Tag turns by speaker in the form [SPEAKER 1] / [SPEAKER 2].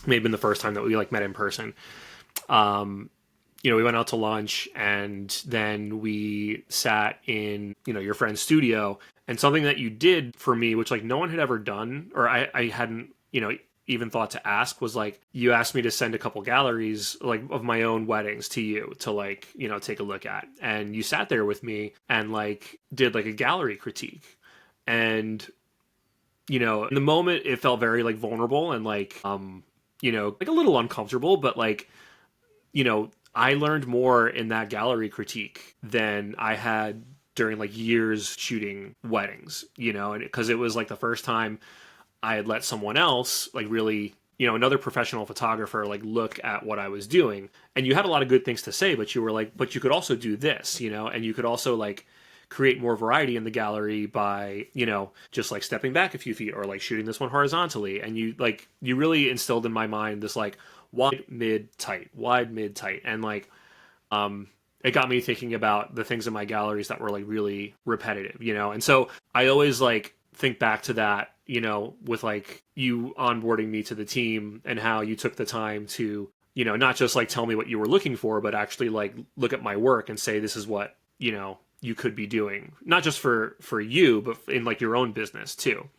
[SPEAKER 1] May have been the first time that we like met in person. Um, we went out to lunch and then we sat in, your friend's studio. And something that you did for me, which like no one had ever done, or I hadn't, even thought to ask, was like you asked me to send a couple galleries like of my own weddings to you to like, take a look at. And you sat there with me and like did like a gallery critique. And in the moment it felt very like vulnerable and like like a little uncomfortable, but like I learned more in that gallery critique than I had during like years shooting weddings, and because it was like the first time I had let someone else like really, another professional photographer like look at what I was doing. And you had a lot of good things to say, but you were like, but you could also do this, and you could also like create more variety in the gallery by, just like stepping back a few feet or like shooting this one horizontally. And you really instilled in my mind this like wide, mid, tight, wide, mid, tight. And like, it got me thinking about the things in my galleries that were like really repetitive, And so I always like think back to that, with like you onboarding me to the team and how you took the time to, not just like tell me what you were looking for, but actually like look at my work and say, this is what, you could be doing, not just for you, but in like your own business too.